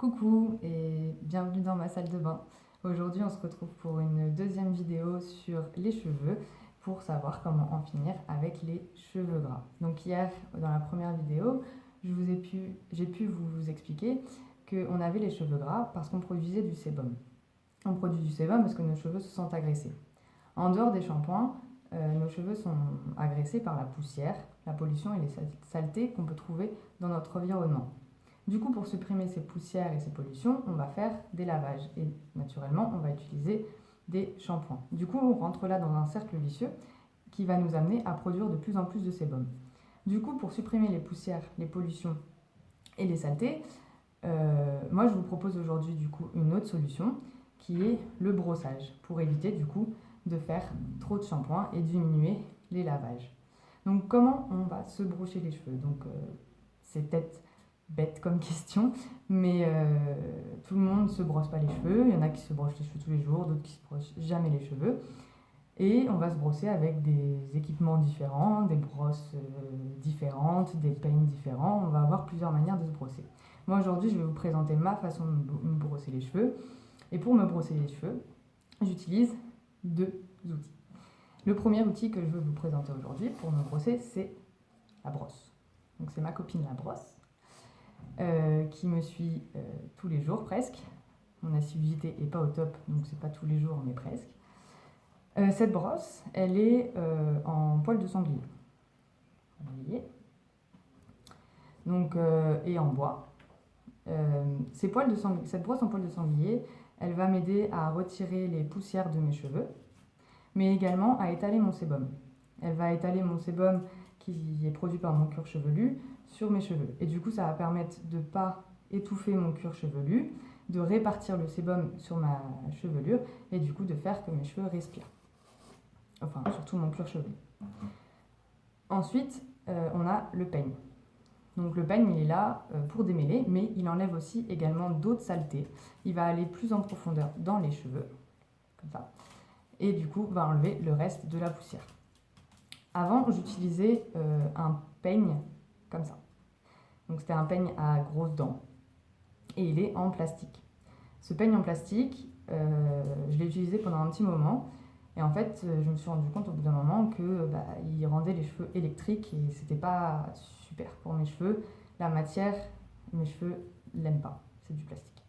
Coucou et bienvenue dans ma salle de bain. Aujourd'hui, on se retrouve pour une deuxième vidéo sur les cheveux pour savoir comment en finir avec les cheveux gras. Donc hier, dans la première vidéo, j'ai pu vous expliquer qu'on avait les cheveux gras parce qu'on produisait du sébum. On produit du sébum parce que nos cheveux se sentent agressés. En dehors des shampoings, nos cheveux sont agressés par la poussière, la pollution et les saletés qu'on peut trouver dans notre environnement. Du coup, pour supprimer ces poussières et ces pollutions, on va faire des lavages et naturellement, on va utiliser des shampoings. Du coup, on rentre là dans un cercle vicieux qui va nous amener à produire de plus en plus de sébum. Du coup, pour supprimer les poussières, les pollutions et les saletés, moi je vous propose aujourd'hui du coup une autre solution qui est le brossage pour éviter du coup de faire trop de shampoing et diminuer les lavages. Donc comment on va se brosser les cheveux? C'est peut-être bête comme question, mais tout le monde ne se brosse pas les cheveux. Il y en a qui se brossent les cheveux tous les jours, d'autres qui se brossent jamais les cheveux. Et on va se brosser avec des équipements différents, des brosses différentes, des peignes différents. On va avoir plusieurs manières de se brosser. Moi aujourd'hui, je vais vous présenter ma façon de me brosser les cheveux. Et pour me brosser les cheveux, j'utilise deux outils. Le premier outil que je veux vous présenter aujourd'hui pour me brosser, c'est la brosse. Donc c'est ma copine la brosse. Qui me suit tous les jours presque. Mon assiduité n'est pas au top, donc c'est pas tous les jours, mais presque. Cette brosse, elle est en poil de sanglier. Donc, et en bois. Cette brosse en poil de sanglier, elle va m'aider à retirer les poussières de mes cheveux, mais également à étaler mon sébum. Elle va étaler mon sébum qui est produit par mon cuir chevelu sur mes cheveux. Et du coup, ça va permettre de ne pas étouffer mon cuir chevelu, de répartir le sébum sur ma chevelure et du coup de faire que mes cheveux respirent. Enfin, surtout mon cuir chevelu. Ensuite, on a le peigne. Donc le peigne, il est là pour démêler, mais il enlève aussi également d'autres saletés. Il va aller plus en profondeur dans les cheveux, comme ça, et du coup va enlever le reste de la poussière. Avant, j'utilisais un peigne comme ça. Donc c'était un peigne à grosses dents et il est en plastique. Ce peigne en plastique, je l'ai utilisé pendant un petit moment et en fait, je me suis rendu compte au bout d'un moment que il rendait les cheveux électriques et c'était pas super pour mes cheveux. La matière, mes cheveux l'aiment pas, c'est du plastique.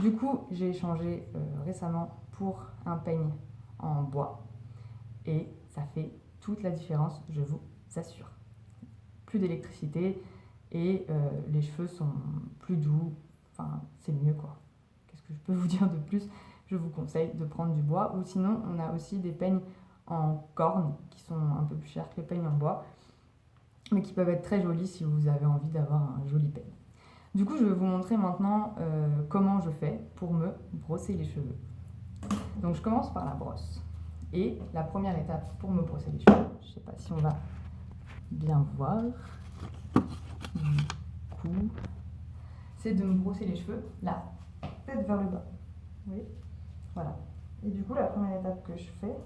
Du coup, j'ai échangé récemment pour un peigne en bois et ça fait toute la différence, je vous assure. Plus d'électricité et les cheveux sont plus doux, enfin c'est mieux quoi. Qu'est-ce que je peux vous dire de plus? Je vous conseille de prendre du bois ou sinon on a aussi des peignes en corne qui sont un peu plus chers que les peignes en bois mais qui peuvent être très jolis si vous avez envie d'avoir un joli peigne. Du coup je vais vous montrer maintenant comment je fais pour me brosser les cheveux. Donc je commence par la brosse. Et la première étape pour me brosser les cheveux, je ne sais pas si on va bien voir, du coup, c'est de me brosser les cheveux là, tête vers le bas. Vous voyez? Voilà. Et du coup, la première étape que je fais,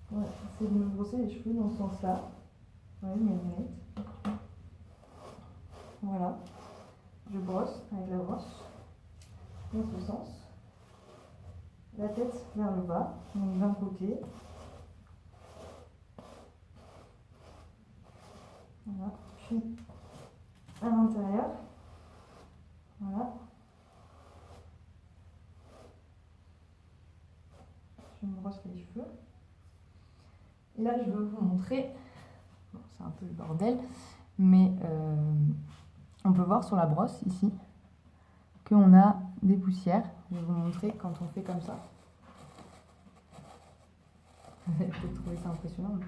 voilà, c'est de me brosser les cheveux dans ce sens-là. Vous voyez mes lunettes. Voilà. Je brosse avec la brosse dans ce sens. La tête vers le bas, donc d'un côté. Voilà. Puis à l'intérieur. Voilà. Je me brosse les cheveux. Et là, je veux vous montrer, bon, c'est un peu le bordel, mais on peut voir sur la brosse ici qu'on a des poussières. Je vais vous montrer quand on fait comme ça. Vous allez peut-être trouver ça impressionnant. Mais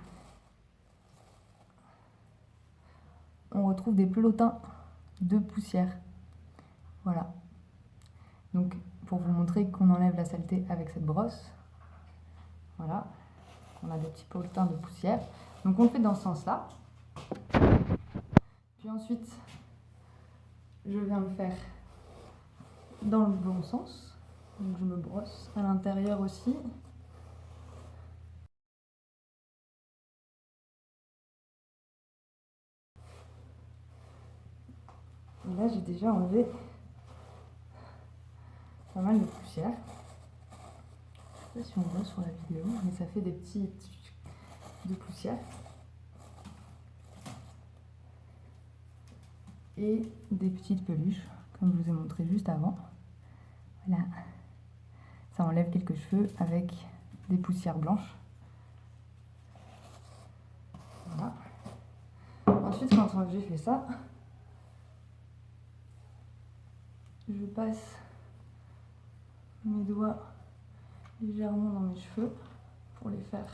on retrouve des pelotins de poussière. Voilà. Donc, pour vous montrer qu'on enlève la saleté avec cette brosse, voilà, on a des petits pelotins de poussière. Donc, on le fait dans ce sens-là. Puis ensuite, je viens le faire dans le bon sens. Donc, je me brosse à l'intérieur aussi. Et là, j'ai déjà enlevé pas mal de poussière. Je sais pas si on voit sur la vidéo, mais ça fait des petits de poussière. Et des petites peluches, comme je vous ai montré juste avant. Voilà. Ça enlève quelques cheveux avec des poussières blanches. Voilà. Ensuite, quand j'ai fait ça, je passe mes doigts légèrement dans mes cheveux pour les faire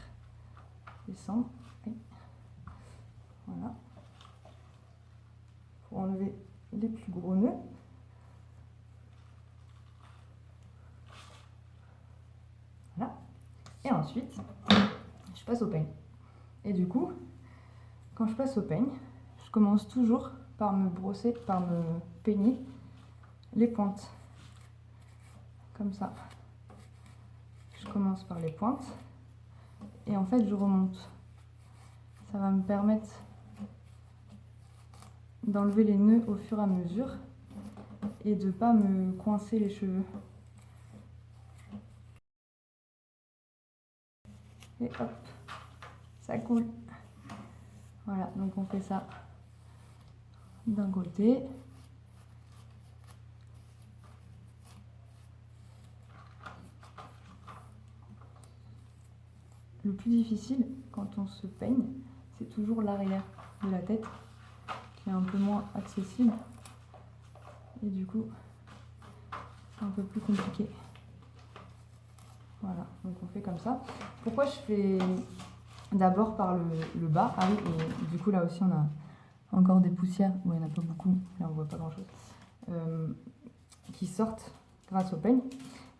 descendre. Voilà. Pour enlever les plus gros nœuds. Voilà. Et ensuite, je passe au peigne. Et du coup, quand je passe au peigne, je commence toujours par me brosser, par me peigner les pointes. Comme ça. Je commence par les pointes. Et en fait, je remonte. Ça va me permettre d'enlever les nœuds au fur et à mesure et de ne pas me coincer les cheveux. Et hop, ça coule. Voilà, donc on fait ça d'un côté. Le plus difficile quand on se peigne, c'est toujours l'arrière de la tête qui est un peu moins accessible. Et du coup, c'est un peu plus compliqué. Voilà, donc on fait comme ça. Pourquoi je fais d'abord par le bas? Ah oui, et du coup là aussi on a encore des poussières, où il n'y en a pas beaucoup, là on voit pas grand chose, qui sortent grâce au peigne.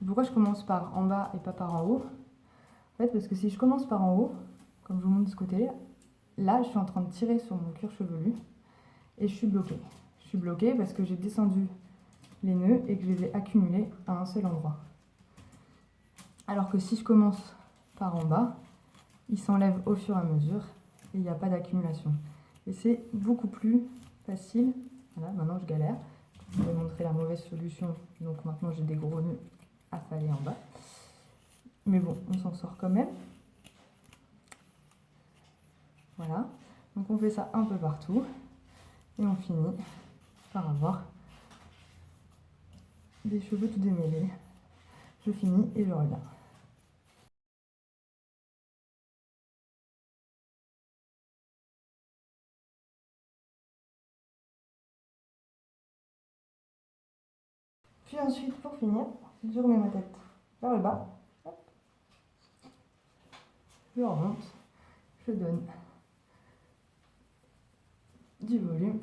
Pourquoi je commence par en bas et pas par en haut? En fait, parce que si je commence par en haut, comme je vous montre de ce côté-là, là je suis en train de tirer sur mon cuir chevelu et je suis bloquée. Je suis bloquée parce que j'ai descendu les nœuds et que je les ai accumulés à un seul endroit. Alors que si je commence par en bas, ils s'enlèvent au fur et à mesure et il n'y a pas d'accumulation. Et c'est beaucoup plus facile. Voilà, maintenant je galère. Je vais montrer la mauvaise solution. Donc maintenant j'ai des gros nœuds affalés en bas. Mais bon, on s'en sort quand même. Voilà. Donc on fait ça un peu partout. Et on finit par avoir des cheveux tout démêlés. Je finis et je reviens. Puis ensuite, pour finir, je remets ma tête vers le bas. Hop. Je remonte. Je donne du volume.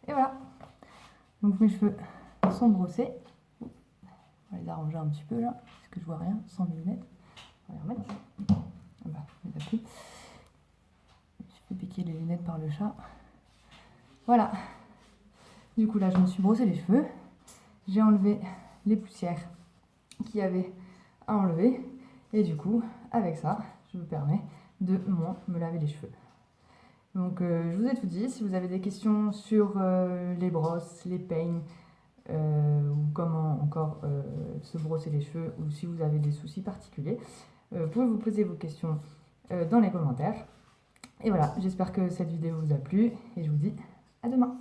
Et voilà. Donc mes cheveux sont brossés. On va les arranger un petit peu là, parce que je vois rien, 100 mm. On va les remettre. Ah bah, il n'y en a plus. Je fais piquer les lunettes par le chat. Voilà. Du coup là, je me suis brossé les cheveux. J'ai enlevé les poussières qu'il y avait à enlever. Et du coup, avec ça, je me permets de moins me laver les cheveux. Donc je vous ai tout dit. Si vous avez des questions sur les brosses, les peignes, ou comment encore se brosser les cheveux, ou si vous avez des soucis particuliers, vous pouvez vous poser vos questions dans les commentaires. Et voilà, j'espère que cette vidéo vous a plu et je vous dis à demain.